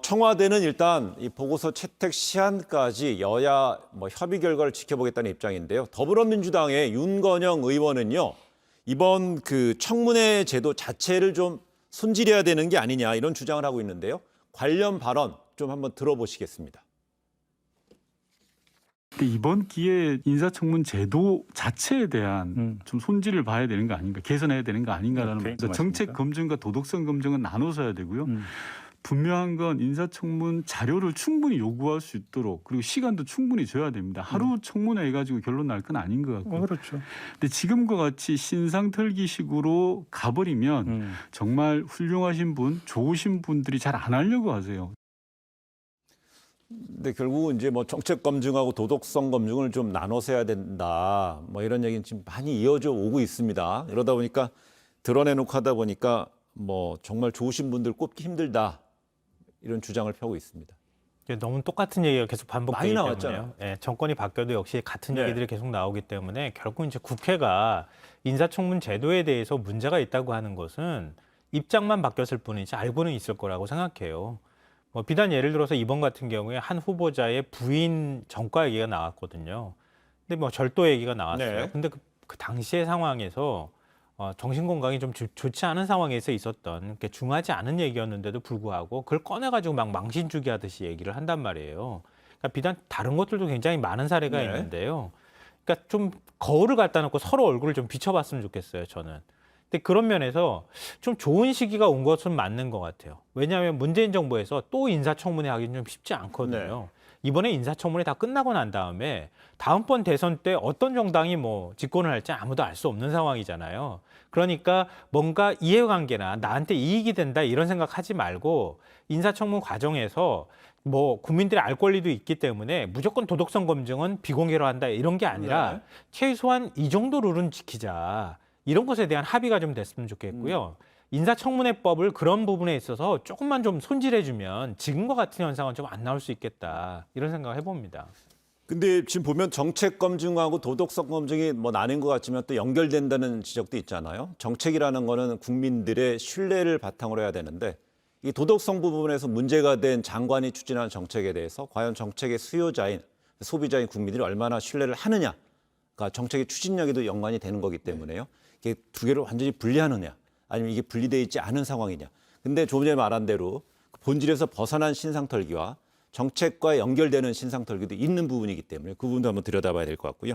청와대는 일단 이 보고서 채택 시한까지 여야 협의 결과를 지켜보겠다는 입장인데요. 더불어민주당의 윤건영 의원은요, 이번 그 청문회 제도 자체를 좀 손질해야 되는 게 아니냐 이런 주장을 하고 있는데요. 관련 발언 좀 한번 들어보시겠습니다. 근데 이번 기회에 인사청문 제도 자체에 대한 좀 손질을 봐야 되는 거 아닌가, 개선해야 되는 거 아닌가라는 말씀. 정책 검증과 도덕성 검증은 나눠서야 되고요. 분명한 건 인사청문 자료를 충분히 요구할 수 있도록, 그리고 시간도 충분히 줘야 됩니다. 하루 청문회 해가지고 결론 날 건 아닌 것 같고. 그렇죠. 근데 지금과 같이 신상털기식으로 가버리면 정말 훌륭하신 분, 좋으신 분들이 잘 안 하려고 하세요. 근데 결국은 이제 정책 검증하고 도덕성 검증을 좀 나눠서 해야 된다. 이런 얘기는 지금 많이 이어져 오고 있습니다. 이러다 보니까 드러내놓고 하다 보니까 정말 좋으신 분들 꼽기 힘들다. 이런 주장을 펴고 있습니다. 너무 똑같은 얘기가 계속 반복되기 때문에요. 예, 정권이 바뀌어도 역시 같은 네. 얘기들이 계속 나오기 때문에 결국 이제 국회가 인사청문 제도에 대해서 문제가 있다고 하는 것은 입장만 바뀌었을 뿐이지 알고는 있을 거라고 생각해요. 비단 예를 들어서 이번 같은 경우에 한 후보자의 부인 전과 얘기가 나왔거든요. 근데 절도 얘기가 나왔어요. 네. 근데 그 당시의 상황에서 정신 건강이 좀 좋지 않은 상황에서 있었던 중하지 않은 얘기였는데도 불구하고 그걸 꺼내가지고 막 망신주기 하듯이 얘기를 한단 말이에요. 그러니까 비단 다른 것들도 굉장히 많은 사례가 네. 있는데요. 그러니까 좀 거울을 갖다 놓고 서로 얼굴을 좀 비춰봤으면 좋겠어요, 저는. 근데 그런 면에서 좀 좋은 시기가 온 것은 맞는 것 같아요. 왜냐하면 문재인 정부에서 또 인사청문회 하기는 좀 쉽지 않거든요. 네. 이번에 인사청문회 다 끝나고 난 다음에 다음번 대선 때 어떤 정당이 집권을 할지 아무도 알 수 없는 상황이잖아요. 그러니까 뭔가 이해관계나 나한테 이익이 된다 이런 생각하지 말고 인사청문 과정에서 국민들이 알 권리도 있기 때문에 무조건 도덕성 검증은 비공개로 한다 이런 게 아니라 네. 최소한 이 정도 룰은 지키자. 이런 것에 대한 합의가 좀 됐으면 좋겠고요. 인사청문회법을 그런 부분에 있어서 조금만 좀 손질해주면 지금과 같은 현상은 좀 안 나올 수 있겠다. 이런 생각을 해봅니다. 근데 지금 보면 정책 검증하고 도덕성 검증이 나뉜 것 같지만 또 연결된다는 지적도 있잖아요. 정책이라는 거는 국민들의 신뢰를 바탕으로 해야 되는데 이 도덕성 부분에서 문제가 된 장관이 추진하는 정책에 대해서 과연 정책의 수요자인 소비자인 국민들이 얼마나 신뢰를 하느냐. 그러니까 정책의 추진력에도 연관이 되는 거기 때문에요. 이게 두 개를 완전히 분리하느냐 아니면 이게 분리되어 있지 않은 상황이냐. 근데 조금 전에 말한 대로 본질에서 벗어난 신상털기와 정책과 연결되는 신상털기도 있는 부분이기 때문에 그 부분도 한번 들여다봐야 될 것 같고요.